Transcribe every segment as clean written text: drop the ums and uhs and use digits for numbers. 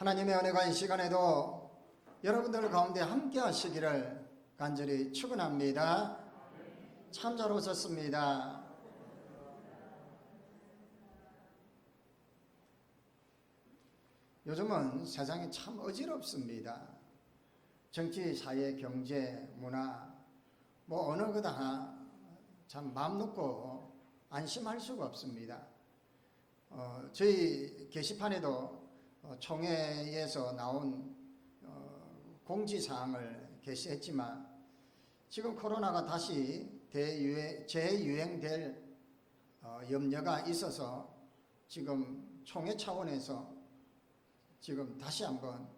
하나님의 은혜가 이 시간에도 여러분들 가운데 함께 하시기를 간절히 축원합니다. 참 잘 오셨습니다. 요즘은 세상이 참 어지럽습니다. 정치, 사회, 경제, 문화 어느 것 하나 참 마음 놓고 안심할 수가 없습니다. 저희 게시판에도 총회에서 나온 공지사항을 게시했지만 지금 코로나가 다시 재유행될 염려가 있어서 지금 총회 차원에서 지금 다시 한번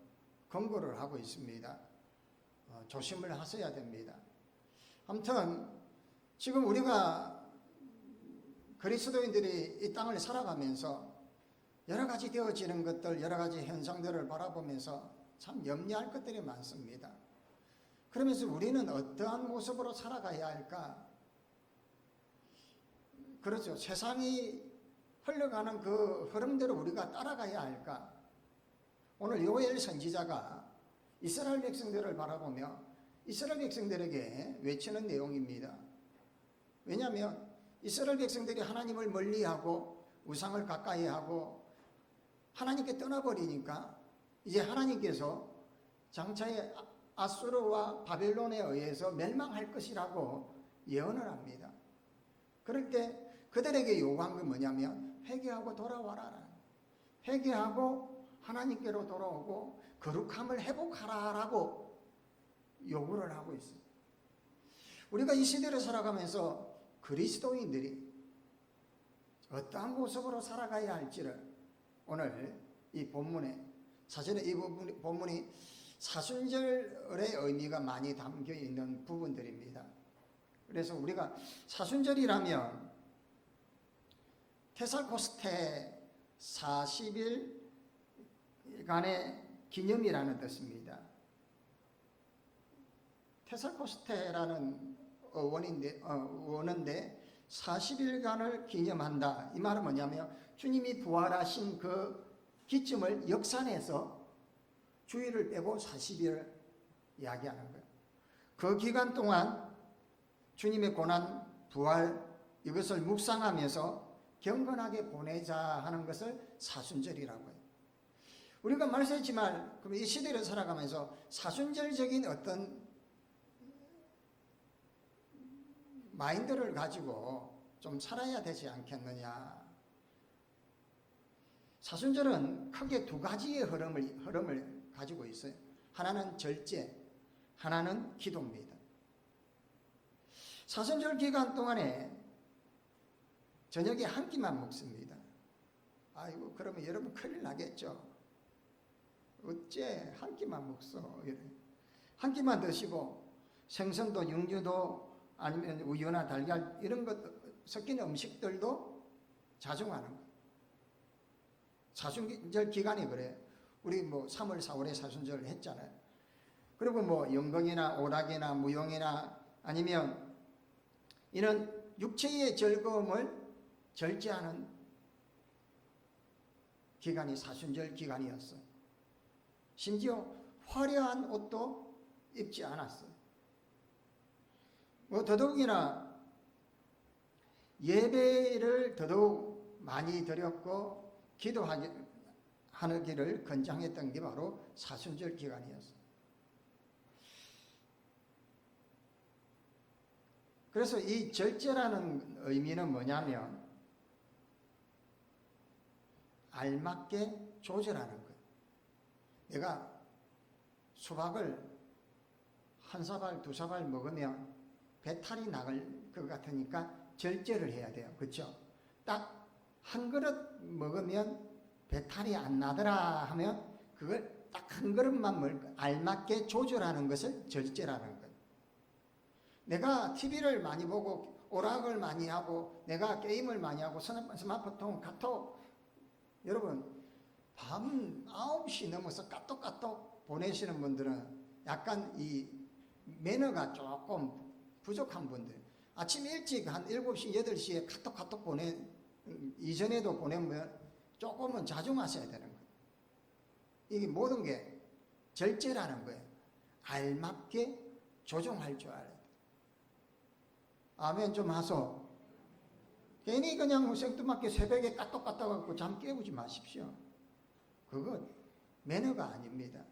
권고를 하고 있습니다. 조심을 하셔야 됩니다. 아무튼 지금 우리가 그리스도인들이 이 땅을 살아가면서 여러 가지 되어지는 것들, 여러 가지 현상들을 바라보면서 참 염려할 것들이 많습니다. 그러면서 우리는 어떠한 모습으로 살아가야 할까? 그렇죠. 세상이 흘러가는 그 흐름대로 우리가 따라가야 할까? 오늘 요엘 선지자가 이스라엘 백성들을 바라보며 이스라엘 백성들에게 외치는 내용입니다. 왜냐하면 이스라엘 백성들이 하나님을 멀리하고 우상을 가까이하고 하나님께 떠나버리니까 이제 하나님께서 장차에 아수르와 바벨론에 의해서 멸망할 것이라고 예언을 합니다. 그럴 때 그들에게 요구한 건 뭐냐면 회개하고 돌아와라. 회개하고 하나님께로 돌아오고 거룩함을 회복하라라고 요구를 하고 있어요. 우리가 이 시대를 살아가면서 그리스도인들이 어떠한 모습으로 살아가야 할지를 오늘 이 본문에 사실은 이 본문이 사순절의 의미가 많이 담겨 있는 부분들입니다. 그래서 우리가 사순절이라면 테살코스테 40일간의 기념이라는 뜻입니다. 테살코스테라는 원어인데 40일간을 기념한다. 이 말은 뭐냐면 주님이 부활하신 그 기점을 역산해서 주일을 빼고 40일을 이야기하는 거예요. 그 기간 동안 주님의 고난, 부활 이것을 묵상하면서 경건하게 보내자 하는 것을 사순절이라고 해요. 우리가 말씀했지만 그럼 이 시대를 살아가면서 사순절적인 어떤 마인드를 가지고 좀 살아야 되지 않겠느냐. 사순절은 크게 두 가지의 흐름을 가지고 있어요. 하나는 절제, 하나는 기도입니다. 사순절 기간 동안에 저녁에 한 끼만 먹습니다. 아이고 그러면 여러분 큰일 나겠죠. 어째 한 끼만 먹소. 한 끼만 드시고 생선도 육류도 아니면 우유나 달걀 이런 것 섞인 음식들도 자중하는 거예요. 사순절 기간이 그래요. 우리 3월, 4월에 사순절을 했잖아요. 그리고 연근이나 오락이나 무용이나 아니면 이런 육체의 즐거움을 절제하는 기간이 사순절 기간이었어요. 심지어 화려한 옷도 입지 않았어요. 더더욱이나 예배를 더더욱 많이 드렸고 기도하기를 권장했던 게 바로 사순절 기간이었어요. 그래서 이 절제라는 의미는 뭐냐면 알맞게 조절하는 거예요. 내가 수박을 한 사발, 두 사발 먹으면 배탈이 나갈 것 같으니까 절제를 해야 돼요. 그렇죠? 딱 한 그릇 먹으면 배탈이 안 나더라 하면 그걸 딱 한 그릇만 먹을 알맞게 조절하는 것을 절제라는 거예요. 내가 TV를 많이 보고 오락을 많이 하고 내가 게임을 많이 하고 스마트폰, 카톡 여러분 밤 9시 넘어서 까똑까똑 보내시는 분들은 약간 이 매너가 조금 부족한 분들 아침 일찍 한 7시, 8시에 카톡 이전에도 보내면 조금은 자중하셔야 되는 거예요. 이게 모든 게 절제라는 거예요. 알맞게 조종할 줄 알아야 돼. 아멘 좀 하소. 괜히 그냥 생뚱맞게 새벽에 까똑까똑 갖고 잠 깨우지 마십시오. 그건 매너가 아닙니다.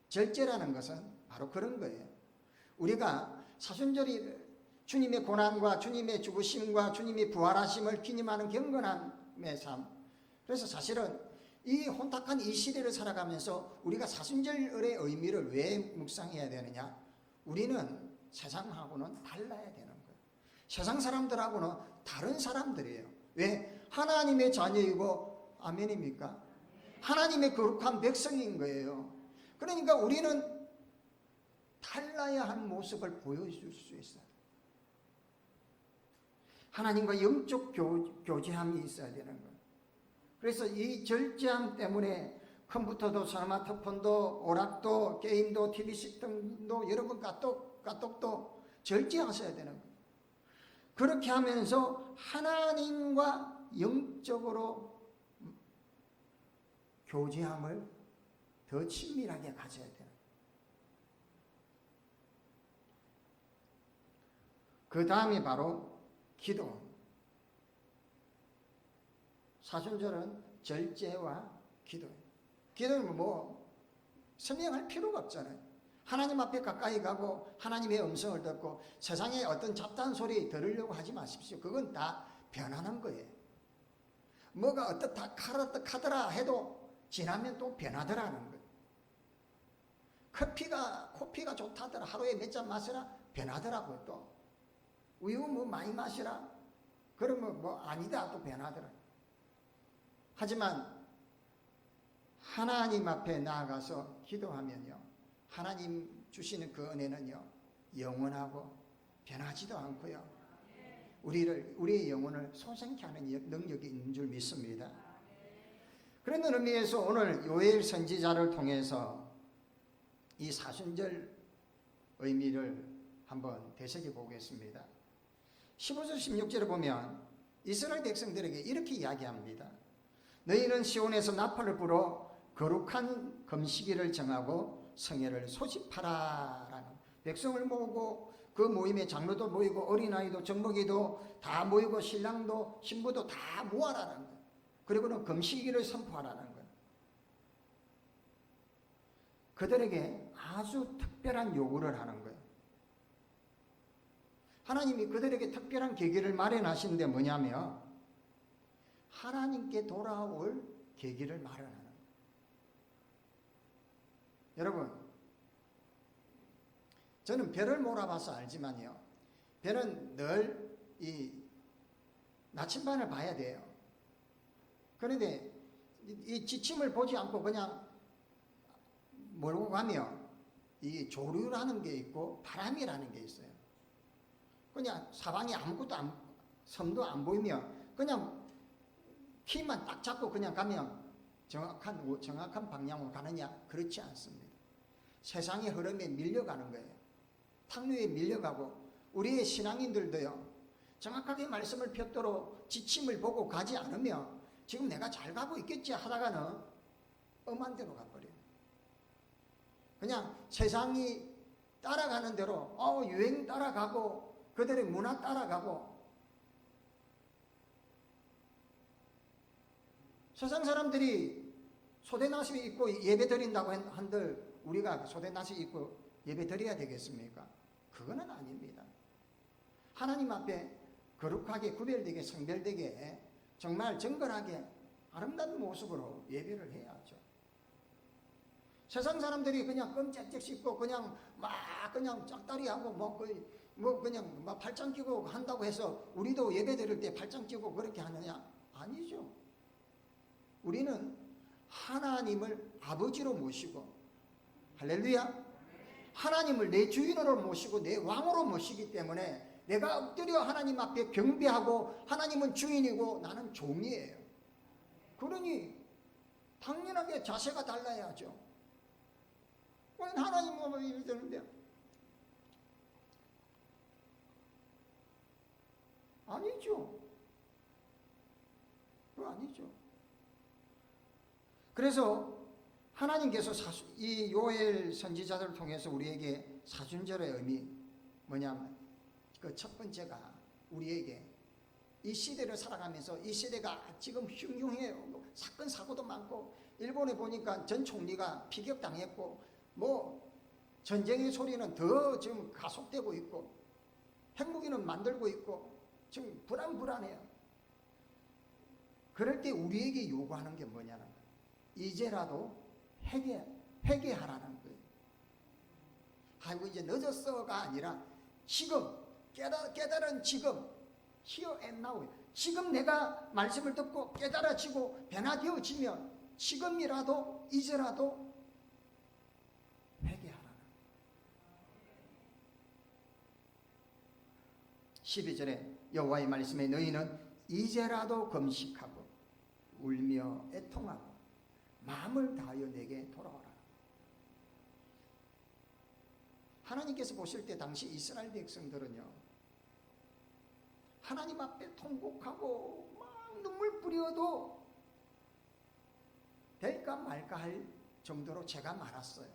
절제라는 것은 바로 그런 거예요. 우리가 사순절이 주님의 고난과 주님의 죽으심과 주님의 부활하심을 기념하는 경건함의 삶. 그래서 사실은 이 혼탁한 이 시대를 살아가면서 우리가 사순절의 의미를 왜 묵상해야 되느냐? 우리는 세상하고는 달라야 되는 거예요. 세상 사람들하고는 다른 사람들이에요. 왜? 하나님의 자녀이고 아멘입니까? 하나님의 거룩한 백성인 거예요. 그러니까 우리는 달라야 할 모습을 보여줄 수 있어요. 하나님과 영적 교제함이 있어야 되는 거예요. 그래서 이 절제함 때문에 컴퓨터도 스마트폰도 오락도 게임도 TV 시스템도 여러분 까똑도 절제하셔야 되는 거예요. 그렇게 하면서 하나님과 영적으로 교제함을 더 친밀하게 가져야 되는 거예요. 그 다음이 바로 기도. 사순절은 절제와 기도. 기도는 뭐 설명할 필요가 없잖아요. 하나님 앞에 가까이 가고 하나님의 음성을 듣고 세상에 어떤 잡다한 소리 들으려고 하지 마십시오. 그건 다 변하는 거예요. 뭐가 어떻다 카더라 해도 지나면 또 변하더라는 거예요. 코피가 좋다더라 하루에 몇 잔 마시라 변하더라고요. 또 우유 뭐 많이 마시라 그러면 뭐 아니다 또 변하더라. 하지만 하나님 앞에 나아가서 기도하면요, 하나님 주시는 그 은혜는요 영원하고 변하지도 않고요, 우리의 영혼을 소생케 하는 능력이 있는 줄 믿습니다. 그런 의미에서 오늘 요엘 선지자를 통해서 이 사순절 의미를 한번 되새겨 보겠습니다. 15절 16절에 보면 이스라엘 백성들에게 이렇게 이야기합니다. 너희는 시온에서 나팔을 불어 거룩한 금식일을 정하고 성회를 소집하라 라는, 백성을 모으고 그 모임에 장로도 모이고 어린아이도 정먹이도 다 모이고 신랑도 신부도 다 모아라는 거예요. 그리고는 금식일을 선포하라는 거예요. 그들에게 아주 특별한 요구를 하는 거예요. 하나님이 그들에게 특별한 계기를 마련하시는데 뭐냐면 하나님께 돌아올 계기를 마련하는 거예요. 여러분, 저는 별을 몰아봐서 알지만요, 별은 늘 이 나침반을 봐야 돼요. 그런데 이 지침을 보지 않고 그냥 몰고 가면 이 조류라는 게 있고 바람이라는 게 있어요. 그냥 사방에 아무것도 섬도 안 보이면 그냥 키만 딱 잡고 그냥 가면 정확한 방향으로 가느냐? 그렇지 않습니다. 세상의 흐름에 밀려가는 거예요. 탕류에 밀려가고, 우리의 신앙인들도요, 정확하게 말씀을 펴도록 지침을 보고 가지 않으면 지금 내가 잘 가고 있겠지 하다가는 엄한 대로 가버려요. 그냥 세상이 따라가는 대로 유행 따라가고 그들의 문화 따라가고, 세상 사람들이 소대나시 입고 예배 드린다고 한들 우리가 소대나시 입고 예배 드려야 되겠습니까? 그거는 아닙니다. 하나님 앞에 거룩하게 구별되게 성별되게 정말 정결하게 아름다운 모습으로 예배를 해야죠. 세상 사람들이 그냥 껌짝짝 씹고 그냥 짝다리하고 그냥 막 팔짱 끼고 한다고 해서 우리도 예배 드릴 때 팔짱 끼고 그렇게 하느냐? 아니죠. 우리는 하나님을 아버지로 모시고, 할렐루야, 하나님을 내 주인으로 모시고 내 왕으로 모시기 때문에 내가 엎드려 하나님 앞에 경배하고, 하나님은 주인이고 나는 종이에요. 그러니 당연하게 자세가 달라야죠. 하나님 뭐 이러는데 아니죠. 그거 아니죠. 그래서 하나님께서 이 요엘 선지자들을 통해서 우리에게 사순절의 의미 뭐냐면 그 첫 번째가 우리에게 이 시대를 살아가면서 이 시대가 지금 흉흉해요. 사건 사고도 많고 일본에 보니까 전 총리가 피격당했고 뭐 전쟁의 소리는 더 지금 가속되고 있고 핵무기는 만들고 있고 지금 불안해요. 그럴 때 우리에게 요구하는 게 뭐냐는 거예요. 이제라도 회개하라는 거예요. 아이고 이제 늦었어가 아니라 지금 깨달은 지금 here and now 지금 내가 말씀을 듣고 깨달아지고 변화되어지면 지금이라도 이제라도 회개하라는 12절에 여호와의 말씀에 너희는 이제라도 금식하고 울며 애통하고 마음을 다하여 내게 돌아오라. 하나님께서 보실 때 당시 이스라엘 백성들은요 하나님 앞에 통곡하고 막 눈물 뿌려도 될까 말까 할 정도로 죄가 많았어요.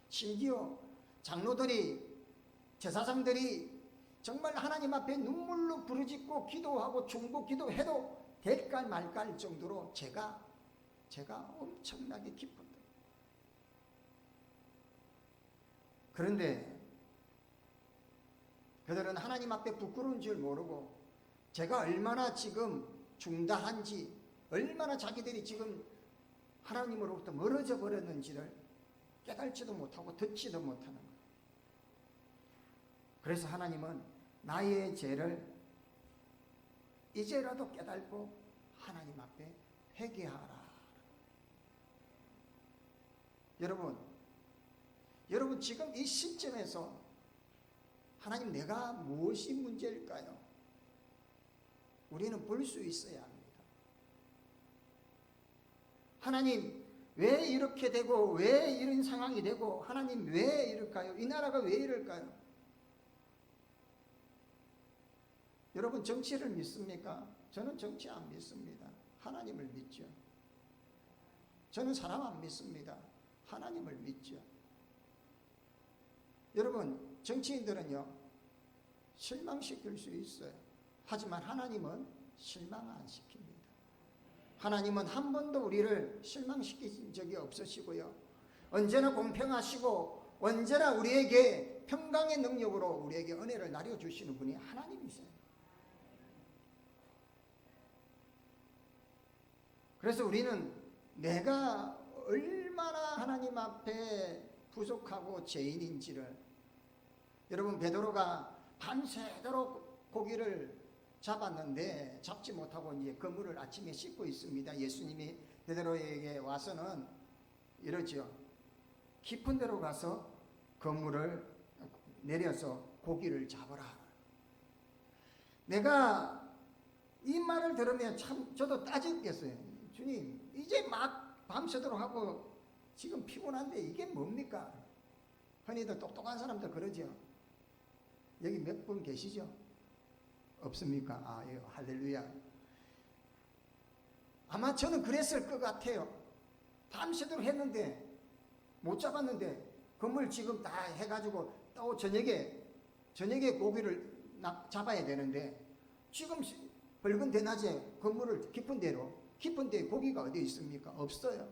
심지어 장로들이 제사장들이 정말 하나님 앞에 눈물로 부르짖고 기도하고 중보 기도해도 될까 말까 할 정도로 죄가 엄청나게 깊었다. 그런데 그들은 하나님 앞에 부끄러운 줄 모르고 제가 얼마나 지금 중다한지 얼마나 자기들이 지금 하나님으로부터 멀어져 버렸는지를 깨달지도 못하고 듣지도 못하는 거예요. 그래서 하나님은 나의 죄를 이제라도 깨달고 하나님 앞에 회개하라. 여러분 지금 이 시점에서 하나님 내가 무엇이 문제일까요? 우리는 볼 수 있어야 합니다. 하나님 왜 이렇게 되고 왜 이런 상황이 되고 하나님 왜 이럴까요? 이 나라가 왜 이럴까요? 여러분 정치를 믿습니까? 저는 정치 안 믿습니다. 하나님을 믿죠. 저는 사람 안 믿습니다. 하나님을 믿죠. 여러분 정치인들은요 실망시킬 수 있어요. 하지만 하나님은 실망 안 시킵니다. 하나님은 한 번도 우리를 실망시킨 적이 없으시고요. 언제나 공평하시고 언제나 우리에게 평강의 능력으로 우리에게 은혜를 나려주시는 분이 하나님이세요. 그래서 우리는 내가 얼마나 하나님 앞에 부족하고 죄인인지를 여러분 베드로가 밤새도록 고기를 잡았는데 잡지 못하고 이제 그물을 아침에 씻고 있습니다. 예수님이 베드로에게 와서는 이러죠. 깊은 데로 가서 그물을 내려서 고기를 잡아라. 내가 이 말을 들으면 참 저도 따졌겠어요. 주님 이제 막 밤새도록 하고 지금 피곤한데 이게 뭡니까? 흔히들 똑똑한 사람들 그러죠. 여기 몇 분 계시죠? 없습니까? 아, 예, 할렐루야. 아마 저는 그랬을 것 같아요. 밤새도록 했는데 못 잡았는데 그물 지금 다 해가지고 또 저녁에 고기를 잡아야 되는데 지금 밝은 대낮에 그물을 깊은 데 고기가 어디 있습니까? 없어요.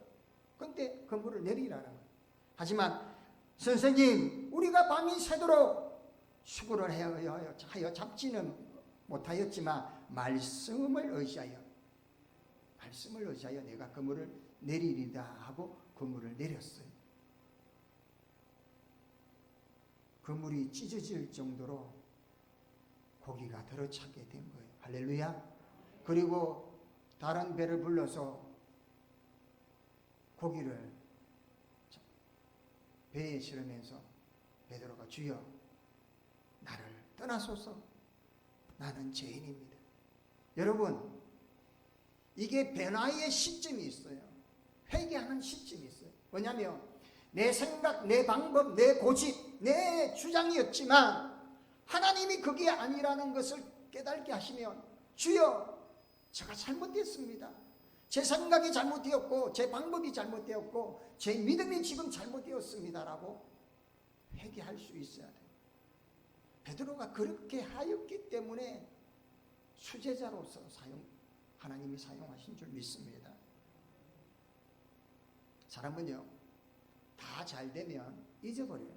근데 그물을 내리라는 거예요. 하지만 선생님 우리가 밤이 새도록 수고를 하여 잡지는 못하였지만 말씀을 의지하여 내가 그물을 내리리다 하고 그물을 내렸어요. 그물이 찢어질 정도로 고기가 들어차게 된 거예요. 할렐루야. 그리고 다른 배를 불러서 고기를 배에 실으면서 베드로가 주여 나를 떠나소서 나는 죄인입니다. 여러분 이게 변화의 시점이 있어요. 회개하는 시점이 있어요. 뭐냐면 내 생각, 내 방법, 내 고집, 내 주장이었지만 하나님이 그게 아니라는 것을 깨닫게 하시면 주여 제가 잘못했습니다. 제 생각이 잘못되었고 제 방법이 잘못되었고 제 믿음이 지금 잘못되었습니다라고 회개할 수 있어야 돼요. 베드로가 그렇게 하였기 때문에 수제자로서 하나님이 사용하신 줄 믿습니다. 사람은요, 다 잘되면 잊어버려요.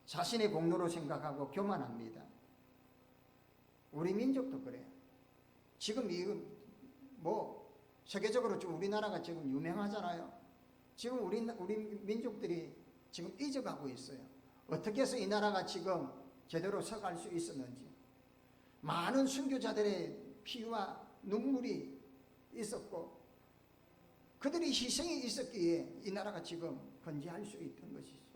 자신의 공로로 생각하고 교만합니다. 우리 민족도 그래요. 지금 세계적으로 좀 우리나라가 지금 유명하잖아요. 지금 우리 민족들이 지금 잊어가고 있어요. 어떻게 해서 이 나라가 지금 제대로 서갈 수 있었는지. 많은 순교자들의 피와 눈물이 있었고 그들이 희생이 있었기에 이 나라가 지금 건재할 수 있던 것이죠.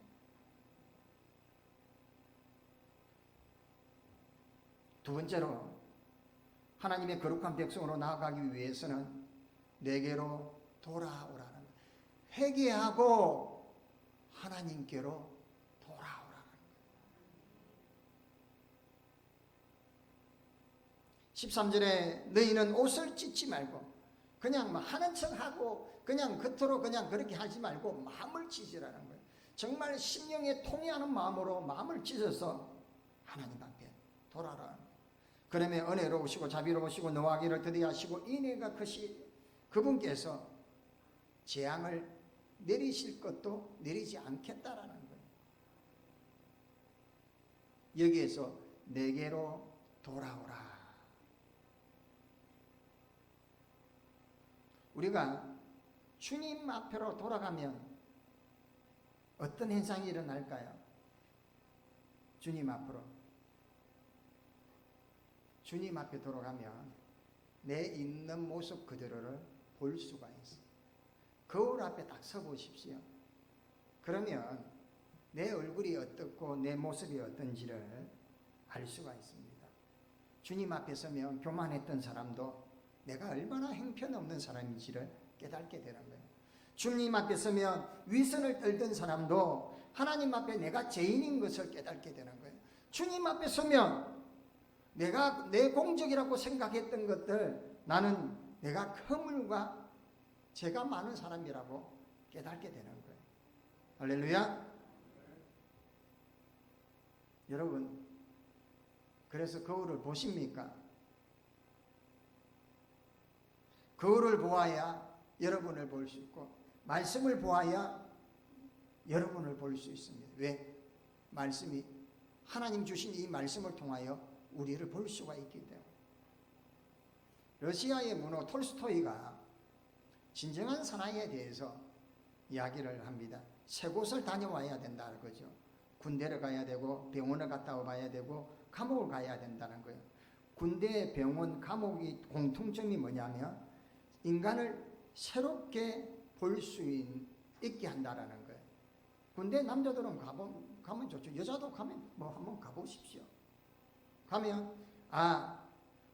두 번째로 하나님의 거룩한 백성으로 나아가기 위해서는 내게로 돌아오라는 거예요. 회개하고 하나님께로 돌아오라는 거예요. 13절에 너희는 옷을 찢지 말고 그냥 하는 척하고 그냥 겉으로 그냥 그렇게 하지 말고 마음을 찢으라는 거예요. 정말 심령에 통해하는 마음으로 마음을 찢어서 하나님 앞에 돌아오라는 거예요. 그러면 은혜로우시고 자비로우시고 노하기를 더디하시고 인애가 크시 그분께서 재앙을 내리실 것도 내리지 않겠다라는 거예요. 여기에서 내게로 돌아오라. 우리가 주님 앞으로 돌아가면 어떤 현상이 일어날까요? 주님 앞으로. 주님 앞에 돌아가면 내 있는 모습 그대로를 볼 수가 있어요. 거울 앞에 딱 서보십시오. 그러면 내 얼굴이 어떻고 내 모습이 어떤지를 알 수가 있습니다. 주님 앞에 서면 교만했던 사람도 내가 얼마나 형편없는 사람인지를 깨닫게 되는 거예요. 주님 앞에 서면 위선을 떨던 사람도 하나님 앞에 내가 죄인인 것을 깨닫게 되는 거예요. 주님 앞에 서면 내가 내 공적이라고 생각했던 것들 나는 내가 허물과 죄가 많은 사람이라고 깨닫게 되는 거예요. 할렐루야. 여러분 그래서 거울을 보십니까? 거울을 보아야 여러분을 볼 수 있고 말씀을 보아야 여러분을 볼 수 있습니다. 왜? 말씀이 하나님 주신 이 말씀을 통하여 우리를 볼 수가 있기 때문에. 러시아의 문호 톨스토이가 진정한 사랑에 대해서 이야기를 합니다. 세 곳을 다녀와야 된다는 거죠. 군대를 가야 되고 병원을 갔다 와봐야 되고 감옥을 가야 된다는 거예요. 군대, 병원, 감옥이 공통점이 뭐냐면 인간을 새롭게 볼 수 있게 한다는 거예요. 군대 남자들은 가면 좋죠. 여자도 가면 한번 가보십시오. 가면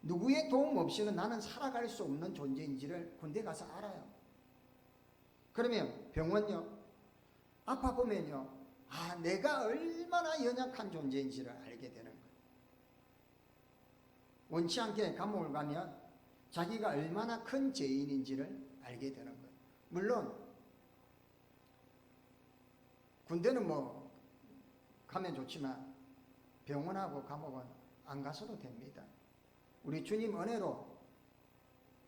누구의 도움 없이는 나는 살아갈 수 없는 존재인지를 군대 가서 알아요. 그러면 병원요. 아파 보면요. 내가 얼마나 연약한 존재인지를 알게 되는 거예요. 원치 않게 감옥을 가면 자기가 얼마나 큰 죄인인지를 알게 되는 거예요. 물론 군대는 가면 좋지만 병원하고 감옥은 안 가서도 됩니다. 우리 주님 은혜로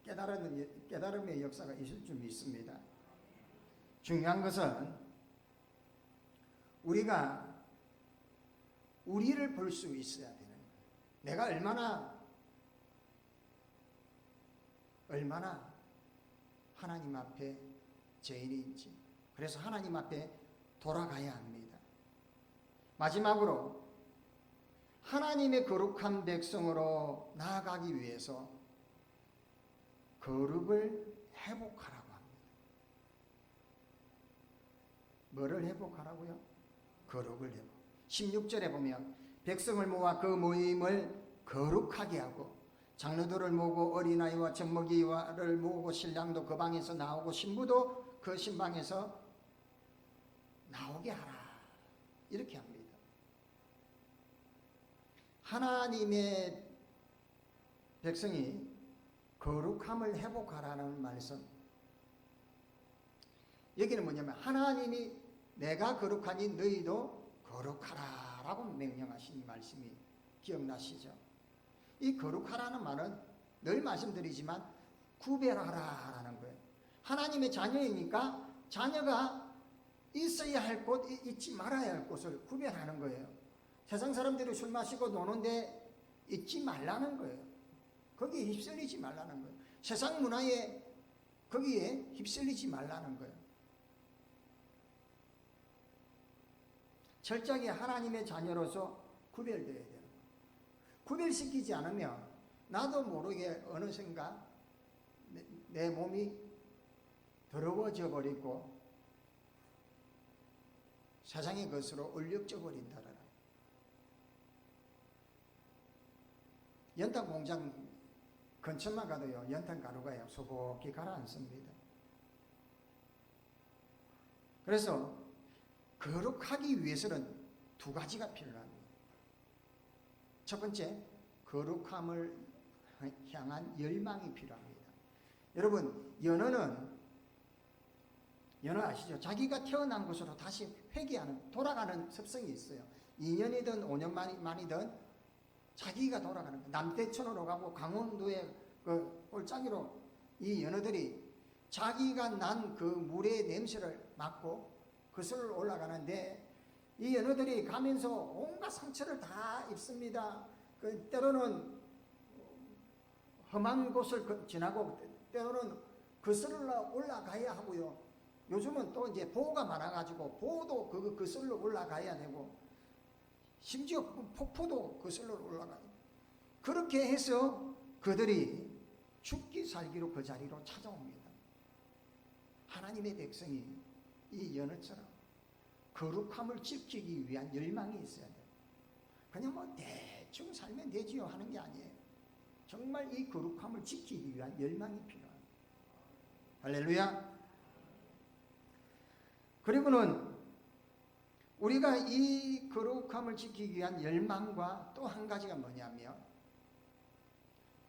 깨달음의 역사가 있을 줄 믿습니다. 중요한 것은 우리가 우리를 볼 수 있어야 되는 거예요. 내가 얼마나 하나님 앞에 죄인인지. 그래서 하나님 앞에 돌아가야 합니다. 마지막으로 하나님의 거룩한 백성으로 나아가기 위해서 거룩을 회복하라고 합니다. 뭐를 회복하라고요? 거룩을 회복. 16절에 보면 백성을 모아 그 모임을 거룩하게 하고 장로들을 모으고 어린아이와 젖먹이를 모으고 신랑도 그 방에서 나오고 신부도 그 신방에서 나오게 하라. 이렇게 합니다. 하나님의 백성이 거룩함을 회복하라는 말씀. 여기는 뭐냐면 하나님이 내가 거룩하니 너희도 거룩하라 라고 명령하신 말씀이 기억나시죠? 이 거룩하라는 말은 늘 말씀드리지만 구별하라 라는 거예요. 하나님의 자녀이니까 자녀가 있어야 할 곳, 있지 말아야 할 곳을 구별하는 거예요. 세상 사람들이 술 마시고 노는데 있지 말라는 거예요. 거기에 휩쓸리지 말라는 거예요. 세상 문화에 거기에 휩쓸리지 말라는 거예요. 철저하게 하나님의 자녀로서 구별되어야 되는 거예요. 구별시키지 않으면 나도 모르게 어느샌가 내 몸이 더러워져 버리고 세상의 것으로 얼룩져 버린다라. 연탄 공장 근처만 가도요, 연탄 가루가요, 소복히 가라앉습니다. 그래서 거룩하기 위해서는 두 가지가 필요합니다. 첫 번째, 거룩함을 향한 열망이 필요합니다. 여러분, 연어는 연어 아시죠? 자기가 태어난 곳으로 다시 회귀하는, 돌아가는 습성이 있어요. 2년이든 5년 만이든 자기가 돌아가는 거예요. 남대천으로 가고 강원도의 그 꼴짜기로 이 연어들이 자기가 난 그 물의 냄새를 맡고 그슬로 올라가는데 이 연어들이 가면서 온갖 상처를 다 입습니다. 그 때로는 험한 곳을 지나고 때로는 그슬로 올라가야 하고요. 요즘은 또 이제 보호가 많아가지고 보호도 그슬로 올라가야 되고 심지어 폭포도 그슬로 올라가요. 그렇게 해서 그들이 죽기 살기로 그 자리로 찾아옵니다. 하나님의 백성이 이 연어처럼 거룩함을 지키기 위한 열망이 있어야 돼요. 그냥 뭐 대충 살면 되지요 하는 게 아니에요. 정말 이 거룩함을 지키기 위한 열망이 필요합니다. 할렐루야. 그리고는 우리가 이 거룩함을 지키기 위한 열망과 또 한 가지가 뭐냐면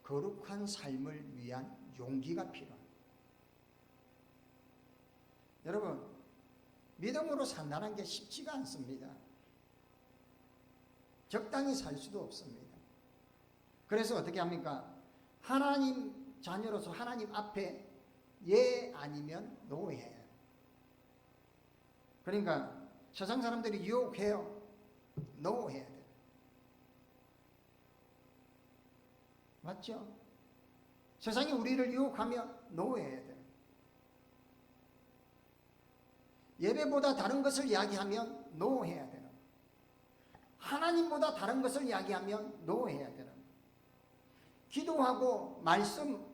거룩한 삶을 위한 용기가 필요합니다. 여러분, 믿음으로 산다는 게 쉽지가 않습니다. 적당히 살 수도 없습니다. 그래서 어떻게 합니까? 하나님 자녀로서 하나님 앞에 예 아니면 노예예요. 그러니까 세상 사람들이 유혹해요. 노해야 돼요. 맞죠? 세상이 우리를 유혹하면 노해야 돼요. 예배보다 다른 것을 이야기하면 노해야 되는, 하나님보다 다른 것을 이야기하면 노해야 되는, 기도하고 말씀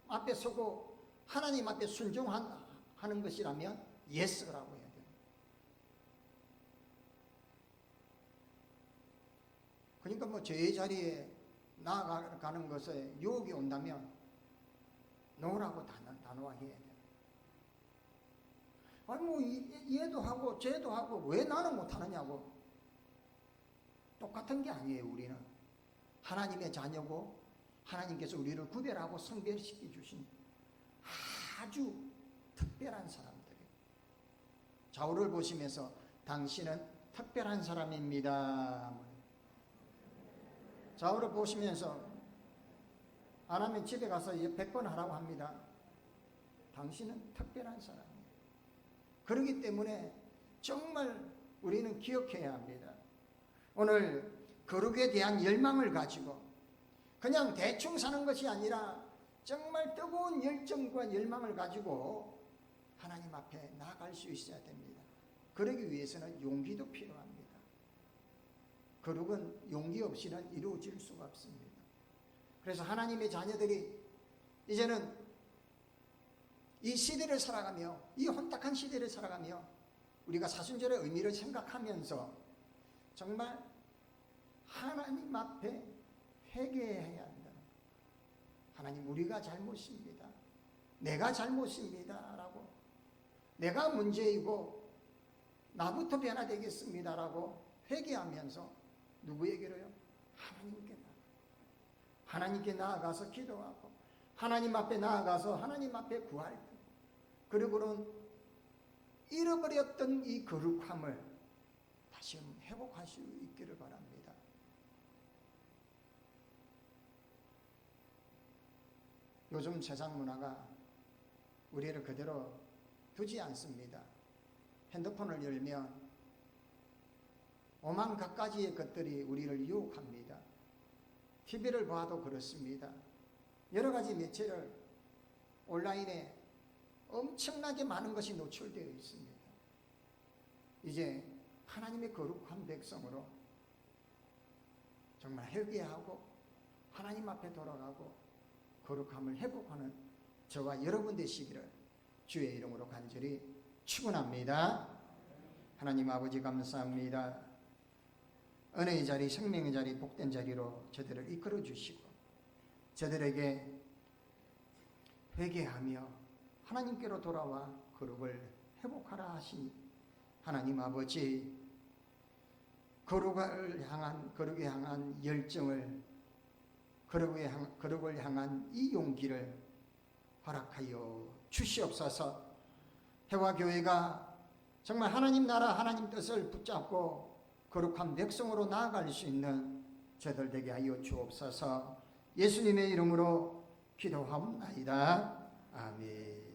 앞에 서고 하나님 앞에 순종하는 것이라면 예스라고 해야 돼요. 그러니까 뭐 죄의 자리에 나아가는 것에 유혹이 온다면 노라고 단호하게 해야 돼요. 아니 뭐 얘도 하고 쟤도 하고 왜 나는 못하느냐고. 똑같은 게 아니에요. 우리는 하나님의 자녀고 하나님께서 우리를 구별하고 성별시켜 주신 아주 특별한 사람들이에요. 자울을 보시면서 당신은 특별한 사람입니다. 자울을 보시면서 안 하면 집에 가서 100번 하라고 합니다. 당신은 특별한 사람이에요. 그렇기 때문에 정말 우리는 기억해야 합니다. 오늘 거룩에 대한 열망을 가지고 그냥 대충 사는 것이 아니라 정말 뜨거운 열정과 열망을 가지고 하나님 앞에 나아갈 수 있어야 됩니다. 그러기 위해서는 용기도 필요합니다. 거룩은 용기 없이는 이루어질 수가 없습니다. 그래서 하나님의 자녀들이 이제는 이 시대를 살아가며 이 혼탁한 시대를 살아가며 우리가 사순절의 의미를 생각하면서 정말 하나님 앞에 회개해야 한다. 하나님, 우리가 잘못입니다. 내가 잘못입니다. 라고, 내가 문제이고 나부터 변화되겠습니다. 라고 회개하면서 누구에게로요? 하나님께 나가. 하나님께 나아가서 기도하고 하나님 앞에 나아가서 하나님 앞에 구할 때, 그리고는 잃어버렸던 이 거룩함을 다시 회복할 수 있기를 바랍니다. 요즘 세상 문화가 우리를 그대로 두지 않습니다. 핸드폰을 열면 오만 갖가지의 것들이 우리를 유혹합니다. TV를 봐도 그렇습니다. 여러 가지 매체를 온라인에 엄청나게 많은 것이 노출되어 있습니다. 이제 하나님의 거룩한 백성으로 정말 회개하고 하나님 앞에 돌아가고 거룩함을 회복하는 저와 여러분 되시기를 주의 이름으로 간절히 축원합니다. 하나님 아버지 감사합니다. 은혜의 자리, 생명의 자리, 복된 자리로 저들을 이끌어 주시고 저들에게 회개하며 하나님께로 돌아와 거룩을 회복하라 하시니 하나님 아버지 거룩에 향한 열정을 거룩을 향한 이 용기를 허락하여 주시옵소서. 해화교회가 정말 하나님 나라 하나님 뜻을 붙잡고 거룩한 백성으로 나아갈 수 있는 저들 되게 하여 주옵소서. 예수님의 이름으로 기도하옵나이다. 아멘.